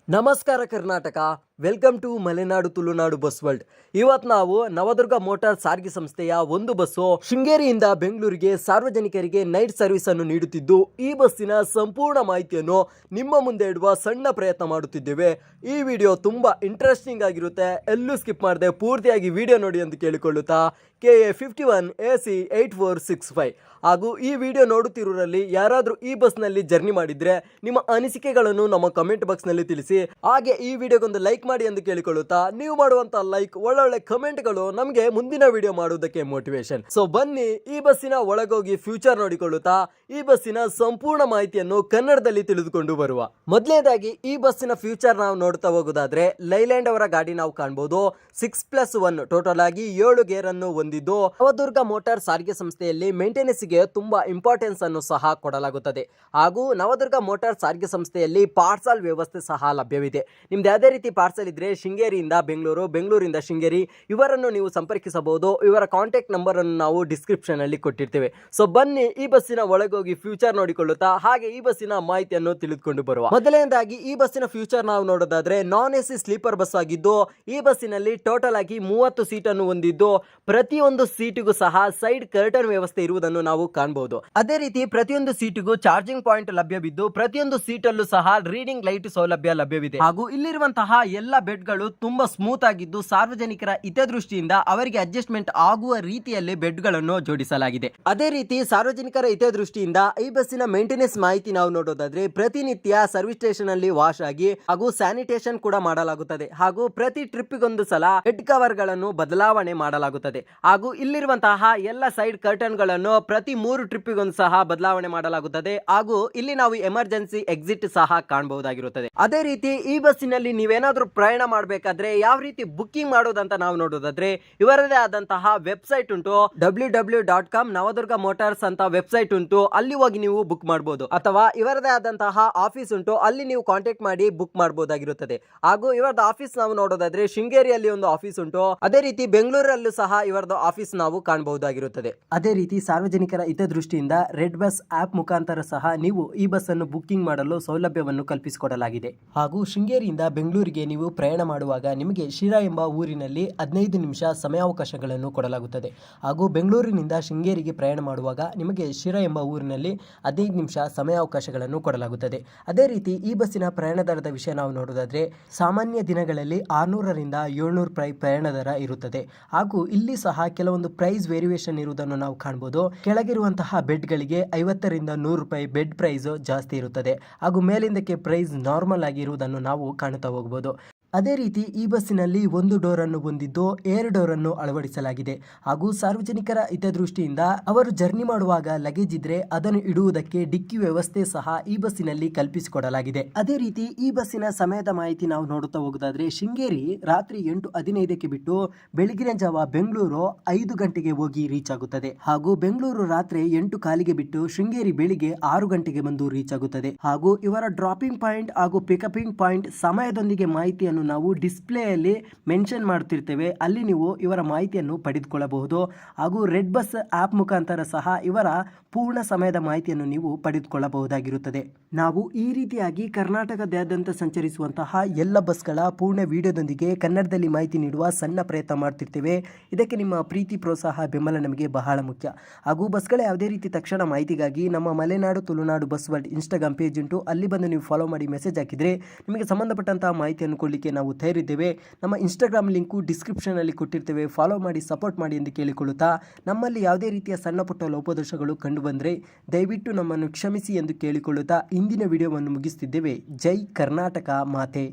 ನಮಸ್ಕಾರ Karnataka, welcome to Malenadu Tulunadu bus world. ಇವತ್ತು ನಾವು ನವದುರ್ಗ ಮೋಟಾರ್ ಸಾರಿಗೆ ಸಂಸ್ಥೆಯ ಒಂದು ಬಸ್ಸು ಶೃಂಗೇರಿಯಿಂದ ಬೆಂಗಳೂರಿಗೆ ಸಾರ್ವಜನಿಕರಿಗೆ ನೈಟ್ ಸರ್ವಿಸ್ ಅನ್ನು ನೀಡುತ್ತಿದ್ದು, ಈ ಬಸ್ಸಿನ ಸಂಪೂರ್ಣ ಮಾಹಿತಿಯನ್ನು ನಿಮ್ಮ ಮುಂದೆ ಇಡುವ ಸಣ್ಣ ಪ್ರಯತ್ನ ಮಾಡುತ್ತಿದ್ದೇವೆ. ಈ ವಿಡಿಯೋ ತುಂಬಾ ಇಂಟ್ರೆಸ್ಟಿಂಗ್ ಆಗಿರುತ್ತೆ, ಎಲ್ಲೂ ಸ್ಕಿಪ್ ಮಾಡದೆ ಪೂರ್ತಿಯಾಗಿ ವಿಡಿಯೋ ನೋಡಿ ಎಂದು ಕೇಳಿಕೊಳ್ಳುತ್ತಾ KA51 AC 8465 ಹಾಗೂ ಈ ವಿಡಿಯೋ ನೋಡುತ್ತಿರುವರಲ್ಲಿ ಯಾರಾದರೂ ಈ ಬಸ್ನಲ್ಲಿ ಜರ್ನಿ ಮಾಡಿದ್ರೆ ನಿಮ್ಮ ಅನಿಸಿಕೆಗಳನ್ನು ನಮ್ಮ ಕಮೆಂಟ್ ಬಾಕ್ಸ್ನಲ್ಲಿ ತಿಳಿಸಿ. ಹಾಗೆ ಈ ವಿಡಿಯೋಗೊಂದು ಲೈಕ್ ಮಾಡಿ ಎಂದು ಕೇಳಿಕೊಳ್ಳುತ್ತಾ, ನೀವು ಮಾಡುವಂತ ಲೈಕ್ ಒಳ್ಳೊಳ್ಳೆ ಕಮೆಂಟ್ಗಳು ನಮಗೆ ಮುಂದಿನ ವಿಡಿಯೋ ಮಾಡುವುದಕ್ಕೆ ಮೋಟಿವೇಶನ್. ಸೊ ಬನ್ನಿ ಈ ಬಸ್ಸಿನ ಒಳಗೋಗಿ ಫ್ಯೂಚರ್ ನೋಡಿಕೊಳ್ಳುತ್ತಾ ಈ ಬಸ್ಸಿನ ಸಂಪೂರ್ಣ ಮಾಹಿತಿಯನ್ನು ಕನ್ನಡದಲ್ಲಿ ತಿಳಿದುಕೊಂಡು ಬರುವ. ಮೊದಲನೇದಾಗಿ ಈ ಬಸ್ಸಿನ ಫ್ಯೂಚರ್ ನಾವು ನೋಡ್ತಾ ಹೋಗೋದಾದ್ರೆ, ಲೈಲ್ಯಾಂಡ್ ಅವರ ಗಾಡಿ ನಾವು ಕಾಣಬಹುದು. 6+1 ಟೋಟಲ್ ಆಗಿ 7 ಗೇರ್ ಅನ್ನು ಹೊಂದಿದ್ದು, ನವದುರ್ಗ ಮೋಟಾರ್ ಸಾರಿಗೆ ಸಂಸ್ಥೆಯಲ್ಲಿ ಮೇಂಟೆನೆನ್ಸ್ ಗೆ ತುಂಬಾ ಇಂಪಾರ್ಟೆನ್ಸ್ ಅನ್ನು ಸಹ ಕೊಡಲಾಗುತ್ತದೆ. ಹಾಗೂ ನವದುರ್ಗ ಮೋಟಾರ್ ಸಾರಿಗೆ ಸಂಸ್ಥೆಯಲ್ಲಿ ಪಾರ್ಸಲ್ ವ್ಯವಸ್ಥೆ ಸಹ ಲಭ್ಯವಿದೆ. ನಿಮ್ದು ಯಾವುದೇ ರೀತಿ ಪಾರ್ಸಲ್ ಇದ್ರೆ ಶೃಂಗೇರಿಯಿಂದ ಬೆಂಗಳೂರು, ಬೆಂಗಳೂರಿಂದ ಶೃಂಗೇರಿ ಇವರನ್ನು ನೀವು ಸಂಪರ್ಕಿಸಬಹುದು. ಇವರ ಕಾಂಟ್ಯಾಕ್ಟ್ ನಂಬರ್ ಅನ್ನು ನಾವು ಡಿಸ್ಕ್ರಿಪ್ಷನ್ ಅಲ್ಲಿ ಕೊಟ್ಟಿರ್ತೇವೆ. ಸೊ ಬನ್ನಿ ಈ ಬಸ್ಸಿನ ಒಳಗೋಗಿ ಫ್ಯೂಚರ್ ನೋಡಿಕೊಳ್ಳುತ್ತಾ ಹಾಗೆ ಈ ಬಸ್ಸಿನ ಮಾಹಿತಿಯನ್ನು ತಿಳಿದುಕೊಂಡು ಬರುವ. ಮೊದಲನೇದಾಗಿ ಈ ಬಸ್ಸಿನ ಫ್ಯೂಚರ್ ನಾವು ನೋಡೋದಾದ್ರೆ, ನಾನ್ ಎಸಿ ಸ್ಲೀಪರ್ ಬಸ್ ಆಗಿದ್ದು, ಈ ಬಸ್ಸಿನಲ್ಲಿ ಟೋಟಲ್ ಆಗಿ 30 ಸೀಟ್ ಅನ್ನು ಹೊಂದಿದ್ದು, ಪ್ರತಿಯೊಂದು ಸೀಟಿಗೂ ಸಹ ಸೈಡ್ ಕರ್ಟನ್ ವ್ಯವಸ್ಥೆ ಇರುವುದನ್ನು ನಾವು ಕಾಣಬಹುದು. ಅದೇ ರೀತಿ ಪ್ರತಿಯೊಂದು ಸೀಟಿಗೂ ಚಾರ್ಜಿಂಗ್ ಪಾಯಿಂಟ್ ಲಭ್ಯವಿದ್ದು, ಪ್ರತಿಯೊಂದು ಸೀಟಲ್ಲೂ ಸಹ ರೀಡಿಂಗ್ ಲೈಟ್ ಸೌಲಭ್ಯ ಲಭ್ಯವಿದೆ. ಹಾಗೂ ಇಲ್ಲಿರುವಂತಹ ಎಲ್ಲ ಬೆಡ್ಗಳು ತುಂಬಾ ಸ್ಮೂತ್ ಆಗಿದ್ದು, ಸಾರ್ವಜನಿಕರ ಹಿತದೃಷ್ಟಿಯಿಂದ ಅವರಿಗೆ ಅಡ್ಜಸ್ಟ್ಮೆಂಟ್ ಆಗುವ ರೀತಿಯಲ್ಲಿ ಬೆಡ್ಗಳನ್ನು ಜೋಡಿಸಲಾಗಿದೆ. ಅದೇ ರೀತಿ ಸಾರ್ವಜನಿಕರ ಹಿತದೃಷ್ಟಿಯಿಂದ ಈ ಬಸ್ಸಿನ ಮೇಂಟೆನೆನ್ಸ್ ಮಾಹಿತಿ ನಾವು ನೋಡೋದಾದ್ರೆ, ಪ್ರತಿನಿತ್ಯ ಸರ್ವಿಸ್ ಸ್ಟೇಷನ್ ಅಲ್ಲಿ ವಾಶ್ ಆಗಿ ಹಾಗೂ ಸ್ಯಾನಿಟೇಷನ್ ಕೂಡ ಮಾಡಲಾಗುತ್ತದೆ. ಹಾಗೂ ಪ್ರತಿ ಟ್ರಿಪ್ಗೊಂದು ಸಲ ಹೆಡ್ ಕವರ್ ಗಳನ್ನು ಬದಲಾವಣೆ ಮಾಡಲಾಗುತ್ತದೆ. ಹಾಗೂ ಇಲ್ಲಿರುವಂತಹ ಎಲ್ಲ ಸೈಡ್ ಕರ್ಟನ್ ಗಳನ್ನು ಪ್ರತಿ 3 ಟ್ರಿಪ್ಗೊಂದು ಸಹ ಬದಲಾವಣೆ ಮಾಡಲಾಗುತ್ತದೆ. ಹಾಗೂ ಇಲ್ಲಿ ನಾವು ಎಮರ್ಜೆನ್ಸಿ ಎಕ್ಸಿಟ್ ಸಹ ಕಾಣಬಹುದಾಗಿರುತ್ತದೆ. ಅದೇ ರೀತಿ ಈ ಬಸ್ಸಿನಲ್ಲಿ ನೀವೇನಾದ್ರೂ ಪ್ರಯಾಣ ಮಾಡಬೇಕಾದ್ರೆ ಯಾವ ರೀತಿ ಬುಕ್ಕಿಂಗ್ ಮಾಡೋದಂತ ನಾವು ನೋಡೋದಾದ್ರೆ, ಇವರದೇ ಆದಂತಹ ವೆಬ್ಸೈಟ್ ಉಂಟು, www.com ನವದುರ್ಗ ಮೋಟಾರ್ಸ್ ಅಂತ ವೆಬ್ಸೈಟ್ ಉಂಟು. ಅಲ್ಲಿ ಹೋಗಿ ನೀವು ಬುಕ್ ಮಾಡಬಹುದು. ಅಥವಾ ಇವರದೇ ಆದಂತಹ ಆಫೀಸ್ ಉಂಟು, ಅಲ್ಲಿ ನೀವು ಕಾಂಟ್ಯಾಕ್ಟ್ ಮಾಡಿ ಬುಕ್ ಮಾಡಬಹುದಾಗಿರುತ್ತದೆ. ಹಾಗೂ ಇವರದ ಆಫೀಸ್ ನಾವು ನೋಡೋದಾದ್ರೆ, ಶೃಂಗೇರಿಯಲ್ಲಿ ಒಂದು ಆಫೀಸ್ ಉಂಟು. ಅದೇ ರೀತಿ ಬೆಂಗಳೂರಲ್ಲೂ ಸಹ ಇವರದ್ದು ಆಫೀಸ್ ನಾವು ಕಾಣಬಹುದಾಗಿರುತ್ತದೆ. ಅದೇ ರೀತಿ ಸಾರ್ವಜನಿಕರ ಹಿತದೃಷ್ಟಿಯಿಂದ ರೆಡ್ ಬಸ್ ಆಪ್ ಮುಖಾಂತರ ಸಹ ನೀವು ಈ ಬಸ್ ಅನ್ನು ಬುಕ್ಕಿಂಗ್ ಮಾಡಲು ಸೌಲಭ್ಯವನ್ನು ಕಲ್ಪಿಸಿಕೊಡಲಾಗಿದೆ. ಹಾಗೂ ಶೃಂಗೇರಿಯಿಂದ ಬೆಂಗಳೂರಿಗೆ ನೀವು ಪ್ರಯಾಣ ಮಾಡುವಾಗ ನಿಮಗೆ ಶಿರಾ ಎಂಬ ಊರಿನಲ್ಲಿ 15 ನಿಮಿಷ ಸಮಯಾವಕಾಶಗಳನ್ನು ಕೊಡಲಾಗುತ್ತದೆ. ಹಾಗೂ ಬೆಂಗಳೂರಿನಿಂದ ಶೃಂಗೇರಿಗೆ ಪ್ರಯಾಣ ಮಾಡುವಾಗ ನಿಮಗೆ ಶಿರಾ ಎಂಬ ಊರಿನಲ್ಲಿ 15 ನಿಮಿಷ ಸಮಯಾವಕಾಶಗಳನ್ನು ಕೊಡಲಾಗುತ್ತದೆ. ಅದೇ ರೀತಿ ಈ ಬಸ್ಸಿನ ಪ್ರಯಾಣ ದರದ ವಿಷಯ ನಾವು ನೋಡೋದಾದ್ರೆ, ಸಾಮಾನ್ಯ ದಿನಗಳಲ್ಲಿ 600ರಿಂದ 700 ರೂಪಾಯಿ ಪ್ರಯಾಣ ದರ ಇರುತ್ತದೆ. ಹಾಗೂ ಇಲ್ಲಿ ಸಹ ಕೆಲವೊಂದು ಪ್ರೈಸ್ ವೇರಿಯೇಷನ್ ಇರುವುದನ್ನು ನಾವು ಕಾಣಬಹುದು. ಕೆಳಗಿರುವಂತಹ ಬೆಡ್ ಗಳಿಗೆ 50ರಿಂದ 100 ರೂಪಾಯಿ ಬೆಡ್ ಪ್ರೈಸ್ ಜಾಸ್ತಿ ಇರುತ್ತದೆ. ಹಾಗೂ ಮೇಲಿಂದಕ್ಕೆ ಪ್ರೈಸ್ ನಾರ್ಮಲ್ ಆಗಿ ಇರುವುದನ್ನು ನಾವು ಕಾಣುತ್ತಾ ಹೋಗಬಹುದು. ಅದೇ ರೀತಿ ಈ ಬಸ್ಸಿನಲ್ಲಿ ಒಂದು ಡೋರ್ ಅನ್ನು ಹೊಂದಿದ್ದು, ಏರ್ ಡೋರ್ ಅನ್ನು ಅಳವಡಿಸಲಾಗಿದೆ. ಹಾಗೂ ಸಾರ್ವಜನಿಕರ ಹಿತದೃಷ್ಟಿಯಿಂದ ಅವರು ಜರ್ನಿ ಮಾಡುವಾಗ ಲಗೇಜ್ ಇದ್ರೆ ಅದನ್ನು ಇಡುವುದಕ್ಕೆ ಡಿಕ್ಕಿ ವ್ಯವಸ್ಥೆ ಸಹ ಈ ಬಸ್ಸಿನಲ್ಲಿ ಕಲ್ಪಿಸಿಕೊಡಲಾಗಿದೆ. ಅದೇ ರೀತಿ ಈ ಬಸ್ಸಿನ ಸಮಯದ ಮಾಹಿತಿ ನಾವು ನೋಡುತ್ತಾ ಹೋಗೋದಾದ್ರೆ, ಶೃಂಗೇರಿ ರಾತ್ರಿ 8:15ಕ್ಕೆ ಬಿಟ್ಟು ಬೆಳಗಿನ ಜಾವ ಬೆಂಗಳೂರು 5 ಗಂಟೆಗೆ ಹೋಗಿ ರೀಚ್ ಆಗುತ್ತದೆ. ಹಾಗೂ ಬೆಂಗಳೂರು ರಾತ್ರಿ 8:15ಗೆ ಬಿಟ್ಟು ಶೃಂಗೇರಿ ಬೆಳಿಗ್ಗೆ 6 ಗಂಟೆಗೆ ಬಂದು ರೀಚ್ ಆಗುತ್ತದೆ. ಹಾಗೂ ಇವರ ಡ್ರಾಪಿಂಗ್ ಪಾಯಿಂಟ್ ಹಾಗೂ ಪಿಕಪಿಂಗ್ ಪಾಯಿಂಟ್ ಸಮಯದೊಂದಿಗೆ ಮಾಹಿತಿಯನ್ನು ನಾವು ಡಿಸ್ಪ್ಲೇ ಅಲ್ಲಿ ಮೆನ್ಷನ್ ಮಾಡುತ್ತಿರ್ತೇವೆ. ಅಲ್ಲಿ ನೀವು ಇವರ ಮಾಹಿತಿಯನ್ನು ಪಡೆದುಕೊಳ್ಳಬಹುದು. ಹಾಗೂ ರೆಡ್ ಬಸ್ ಆಪ್ ಮುಖಾಂತರ ಸಹ ಇವರ ಪೂರ್ಣ ಸಮಯದ ಮಾಹಿತಿಯನ್ನು ನೀವು ಪಡೆದುಕೊಳ್ಳಬಹುದಾಗಿರುತ್ತದೆ. ನಾವು ಈ ರೀತಿಯಾಗಿ ಕರ್ನಾಟಕದಾದ್ಯಂತ ಸಂಚರಿಸುವಂತಹ ಎಲ್ಲ ಬಸ್ಗಳ ಪೂರ್ಣ ವಿಡಿಯೋದೊಂದಿಗೆ ಕನ್ನಡದಲ್ಲಿ ಮಾಹಿತಿ ನೀಡುವ ಸಣ್ಣ ಪ್ರಯತ್ನ ಮಾಡ್ತಿರ್ತೇವೆ. ಇದಕ್ಕೆ ನಿಮ್ಮ ಪ್ರೀತಿ, ಪ್ರೋತ್ಸಾಹ, ಬೆಂಬಲ ನಮಗೆ ಬಹಳ ಮುಖ್ಯ. ಹಾಗೂ ಬಸ್ಗಳ ಯಾವುದೇ ರೀತಿ ತಕ್ಷಣ ಮಾಹಿತಿಗಾಗಿ ನಮ್ಮ Malenadu Tulunadu bus world Instagram page ಉಂಟು, ಅಲ್ಲಿ ಬಂದು ನೀವು ಫಾಲೋ ಮಾಡಿ ಮೆಸೇಜ್ ಹಾಕಿದರೆ ನಿಮಗೆ ಸಂಬಂಧಪಟ್ಟಂತಹ ಮಾಹಿತಿಯನ್ನು ಕೊಡಲಿಕ್ಕೆ ನಾವು ತಯಾರಿದ್ದೇವೆ. ನಮ್ಮ ಇನ್ಸ್ಟಾಗ್ರಾಮ್ ಲಿಂಕು ಡಿಸ್ಕ್ರಿಪ್ಷನ್ ಅಲ್ಲಿ ಕೊಟ್ಟಿರ್ತೇವೆ. ಫಾಲೋ ಮಾಡಿ, ಸಪೋರ್ಟ್ ಮಾಡಿ ಎಂದು ಕೇಳಿಕೊಳ್ಳುತ್ತಾ, ನಮ್ಮಲ್ಲಿ ಯಾವುದೇ ರೀತಿಯ ಸಣ್ಣ ಪುಟ್ಟ ಲೋಪದೋಷಗಳು ಕಂಡು ಬಂದರೆ ದಯವಿಟ್ಟು ನಮ್ಮನ್ನು ಕ್ಷಮಿಸಿ ಎಂದು ಕೇಳಿಕೊಳ್ಳುತ್ತಾ ಇಂದಿನ ವಿಡಿಯೋವನ್ನು ಮುಗಿಸುತ್ತಿದ್ದೇವೆ. ಜೈ ಕರ್ನಾಟಕ ಮಾತೆ.